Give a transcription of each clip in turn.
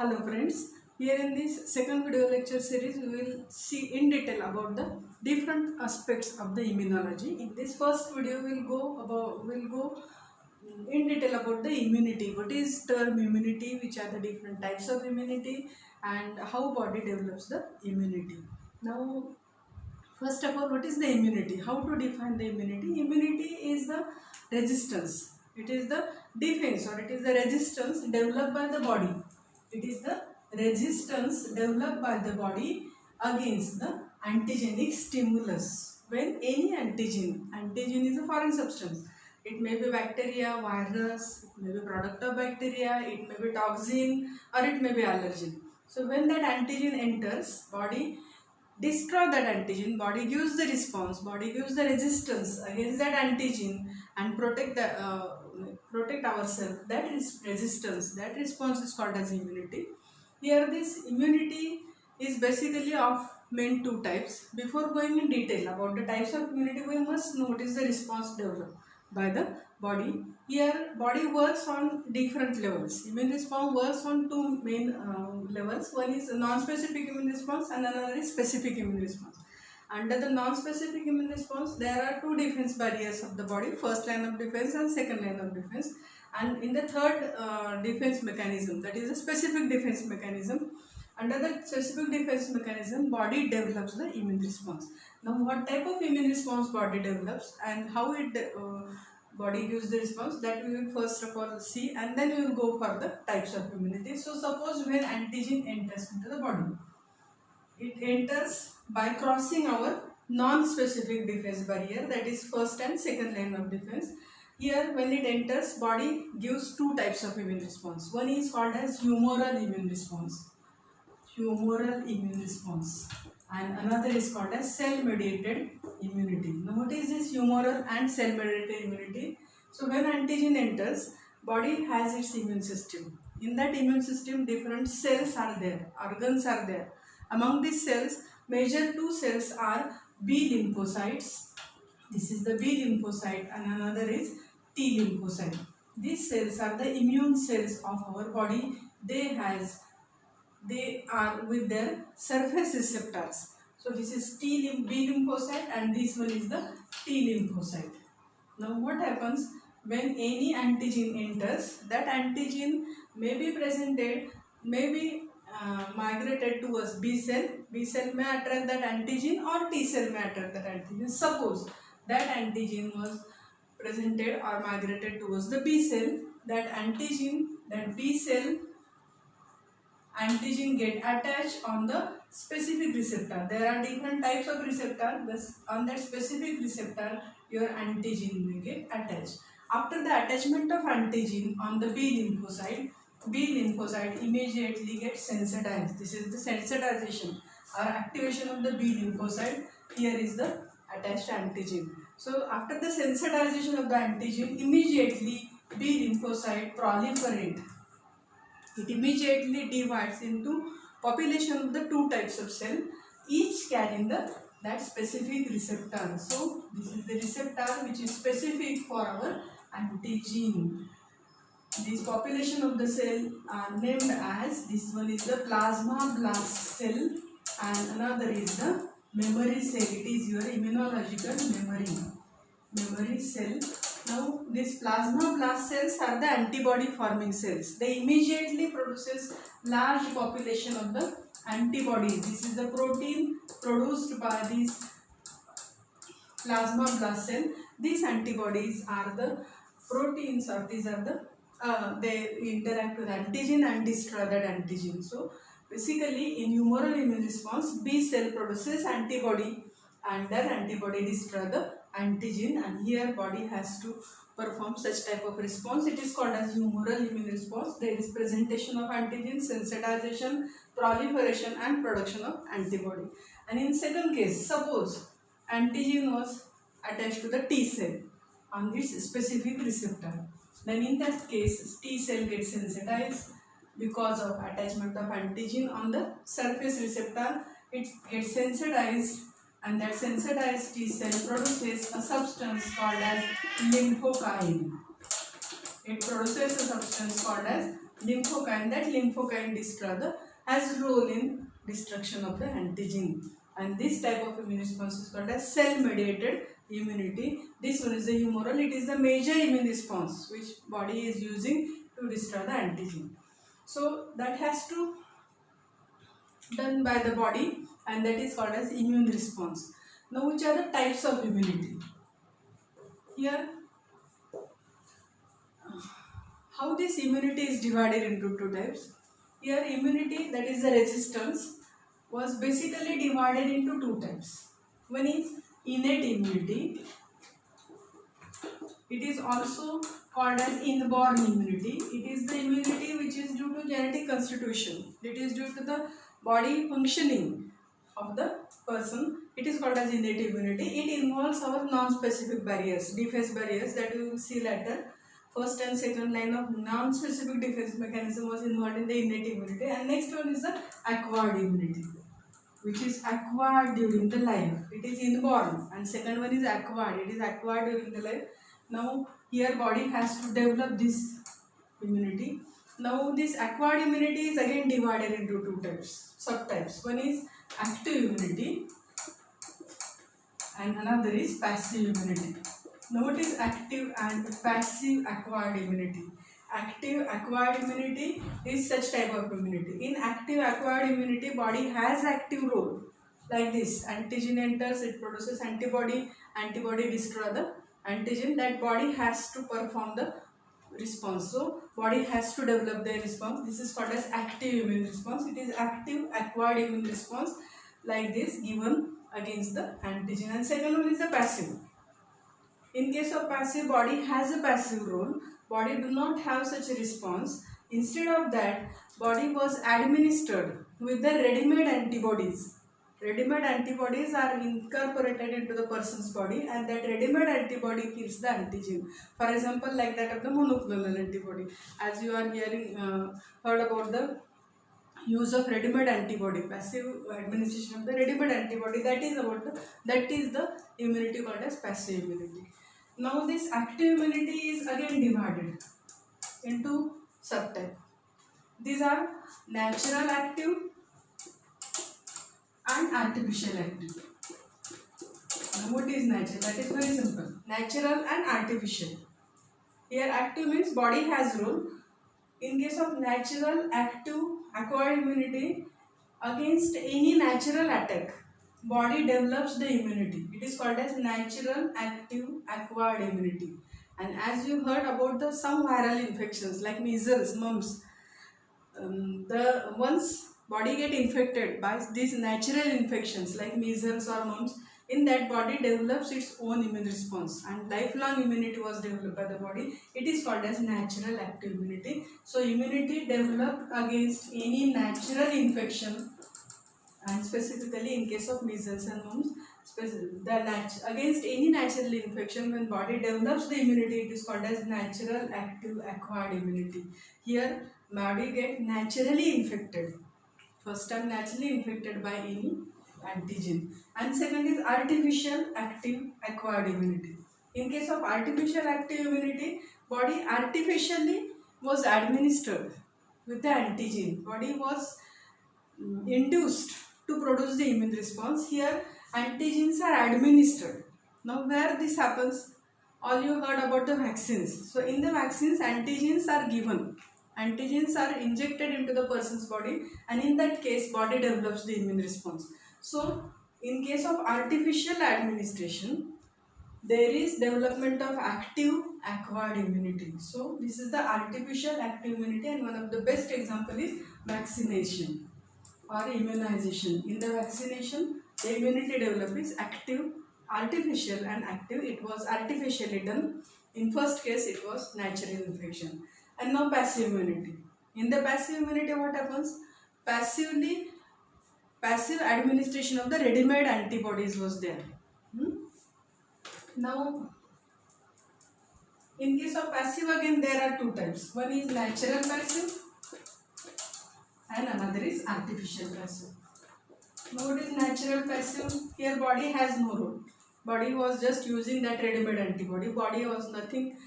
Hello friends, here in this second video lecture series we will see in detail about the different aspects of the immunology. In this first video we will go in detail about the immunity. What is term immunity, which are the different types of immunity and how body develops the immunity. Now first of all, what is the immunity? How to define the immunity? Immunity is the resistance. It is the defense or it is the resistance developed by the body. It is the resistance developed by the body against the antigenic stimulus. When any antigen is a foreign substance. It may be bacteria, virus, it may be product of bacteria, it may be toxin or it may be allergen. So when that antigen enters, body destroy that antigen, body gives the response, body gives the resistance against that antigen and protect ourselves. That is resistance, that response is called as immunity. Here this immunity is basically of main two types. Before going in detail about the types of immunity, we must notice the response developed by the body. Here body works on different levels. Immune response works on two main levels. One is non-specific immune response and another is specific immune response. Under the non-specific immune response, there are two defense barriers of the body, first line of defense and second line of defense. And in the third defense mechanism, that is a specific defense mechanism. Under the specific defense mechanism, body develops the immune response. Now, what type of immune response body develops and how it body gives the response, that we will first of all see, and then we will go for the types of immunity. So, suppose when antigen enters into the body, it enters by crossing our non-specific defense barrier, that is first and second line of defense. Here when it enters, body gives two types of immune response. One is called as humoral immune response. Humoral immune response. And another is called as cell-mediated immunity. Now what is this humoral and cell-mediated immunity? So when antigen enters, body has its immune system. In that immune system, different cells are there, organs are there. Among these cells, major two cells are B lymphocytes. This is the B lymphocyte and another is T lymphocyte. These cells are the immune cells of our body. They are with their surface receptors. So this is B lymphocyte and this one is the T lymphocyte. Now what happens when any antigen enters? That antigen may be presented, may be migrated towards B cell. B cell may attract that antigen or T cell may attract that antigen. Suppose that antigen was presented or migrated towards the B cell, that antigen, that B cell antigen get attached on the specific receptor. There are different types of receptor. On that specific receptor, your antigen will get attached. After the attachment of antigen on the B lymphocyte immediately gets sensitized. This is the sensitization or activation of the B lymphocyte. Here is the attached antigen. So after the sensitization of the antigen, immediately B lymphocyte proliferate. It immediately divides into population of the two types of cell, each carrying that specific receptor. So this is the receptor which is specific for our antigen. This population of the cell are named as, this one is the plasmablast cell and another is the memory cell. It is your immunological memory cell. Now these plasmablast cells are the antibody forming cells. They immediately produces large population of the antibodies. This is the protein produced by these plasmablast cell. These antibodies are the proteins, or these are the they interact with antigen and destroy that antigen. So basically in humoral immune response, B cell produces antibody and that antibody destroy the antigen, and here body has to perform such type of response. It is called as humoral immune response. There is presentation of antigen, sensitization, proliferation and production of antibody. And in second case, suppose antigen was attached to the T cell on this specific receptor. Then in that case, T cell gets sensitized because of attachment of antigen on the surface receptor. It gets sensitized and that sensitized T cell produces a substance called as lymphokine. It produces a substance called as lymphokine. That lymphokine has role in destruction of the antigen, and this type of immune response is called as cell mediated immunity. This one is the humoral. It is the major immune response which body is using to destroy the antigen. So that has to done by the body, and that is called as immune response. Now which are the types of immunity? Here how this immunity is divided into two types. Here immunity, that is the resistance, was basically divided into two types. One is innate immunity. It is also called as inborn immunity. It is the immunity which is due to genetic constitution. It is due to the body functioning of the person. It is called as innate immunity. It involves our non-specific barriers, defense barriers, that we will see later. First and second line of non-specific defense mechanism was involved in the innate immunity, and next one is the acquired immunity, which is acquired during the life. It is inborn, and second one is acquired. It is acquired during the life. Now here body has to develop this immunity. Now this acquired immunity is again divided into two types, subtypes. One is active immunity and another is passive immunity. Now what is active and passive acquired immunity? Active acquired immunity is such type of immunity. In active acquired immunity, body has active role. Like this, antigen enters, it produces antibody, antibody destroy the antigen. That body has to perform the response. So body has to develop their response. This is called as active immune response. It is active acquired immune response like this given against the antigen. And second one is the passive. In case of passive, body has a passive role. Body do not have such a response. Instead of that, body was administered with the ready-made antibodies. Ready-made antibodies are incorporated into the person's body, and that ready-made antibody kills the antigen. For example, like that of the monoclonal antibody. As you are hearing, heard about the use of ready-made antibody, passive administration of the ready-made antibody, that is the immunity called as passive immunity. Now this active immunity is again divided into subtype. These are natural active and artificial active. Now what is natural? That is very simple. Natural and artificial. Here active means body has role. In case of natural active acquired immunity, against any natural attack, body develops the immunity. It is called as natural active acquired immunity. And as you heard about some viral infections like measles, mumps, the once body get infected by these natural infections like measles or mumps, in that body develops its own immune response, and lifelong immunity was developed by the body. It is called as natural active immunity. So immunity developed against any natural infection, and specifically in case of measles and mumps, against any natural infection, when body develops the immunity, it is called as natural active acquired immunity. Here body get naturally infected, first time naturally infected by any antigen, and second is artificial active acquired immunity. In case of artificial active immunity, body artificially was administered with the antigen. Body was induced to produce the immune response. Here antigens are administered. Now where this happens, all you heard about the vaccines. So in the vaccines, antigens are given. Antigens are injected into the person's body, and in that case body develops the immune response. So in case of artificial administration, there is development of active acquired immunity. So this is the artificial active immunity, and one of the best example is vaccination or immunization. In the vaccination, the immunity developed is active, artificial and active. It was artificially done. In first case, it was natural infection. And now passive immunity. In the passive immunity, what happens? Passive administration of the ready-made antibodies was there. Now, in case of passive, again there are two types. One is natural passive and another is artificial passive. Now what is natural passive? Here body has no role. Body was just using that ready-made antibody. Body was nothing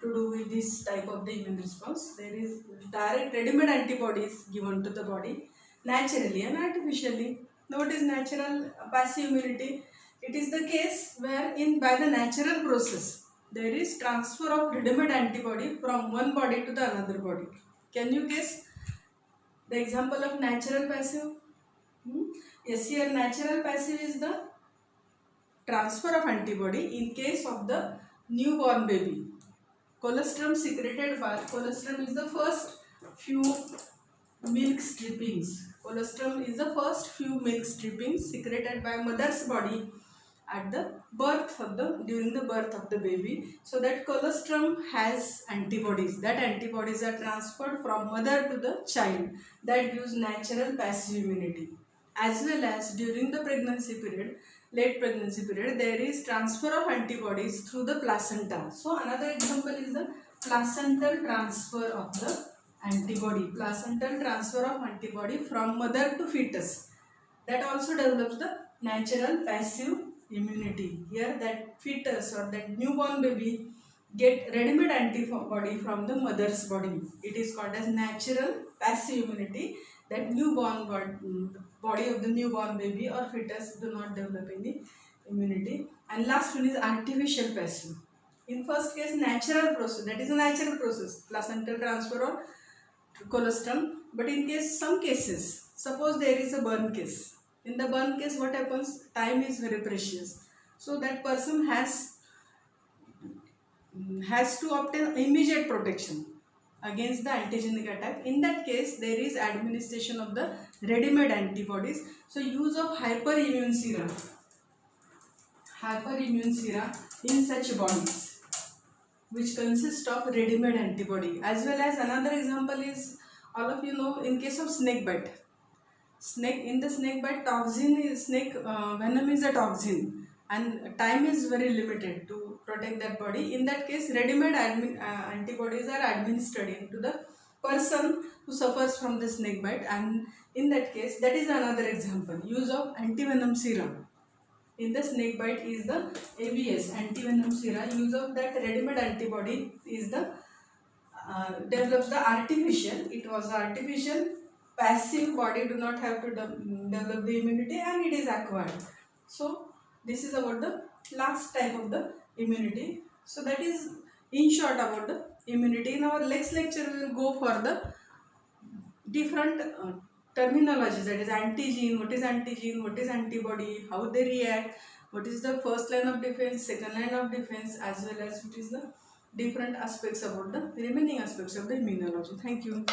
to do with this type of the immune response. There is direct ready-made antibodies given to the body naturally and artificially. Now, what is natural passive immunity? It is the case where by the natural process there is transfer of ready-made antibody from one body to the another body. Can you guess the example of natural passive? Yes, here natural passive is the transfer of antibody in case of the newborn baby. Colostrum secreted by colostrum is the first few milk strippings. Colostrum is the first few milk strippings secreted by mother's body at the birth of during the birth of the baby. So that colostrum has antibodies. That antibodies are transferred from mother to the child. That gives natural passive immunity. As well as during the pregnancy period, late pregnancy period, there is transfer of antibodies through the placenta. So another example is the placental transfer of the antibody. Placental transfer of antibody from mother to fetus. That also develops the natural passive immunity. Here that fetus or that newborn baby get ready-made antibody from the mother's body. It is called as natural passive immunity. That newborn body of the newborn baby or fetus do not develop any immunity. And last one is artificial passive. In first case, natural process, that is a natural process, placental transfer or colostrum. But in some cases, suppose there is a burn case. In the burn case, what happens? Time is very precious. So that person has to obtain immediate protection against the antigenic attack. In that case, there is administration of the ready-made antibodies. So use of hyperimmune serum in such bodies which consist of ready-made antibody. As well as another example is, all of you know, in case of snake bite. In the snake bite, venom is a toxin and time is very limited to protect that body. In that case, ready-made antibodies are administered into the person who suffers from the snake bite, and in that case, that is another example. Use of antivenom serum in the snake bite is the AVS, antivenom serum. Use of that ready-made antibody is the develops the artificial. It was artificial passive, body do not have to develop the immunity, and it is acquired. So this is about the last type of the immunity. So that is in short about the immunity. In our next lecture we will go for the different terminologies, that is antigen, what is antibody, how they react, what is the first line of defense, second line of defense, as well as what is the different aspects about the remaining aspects of the immunology. Thank you.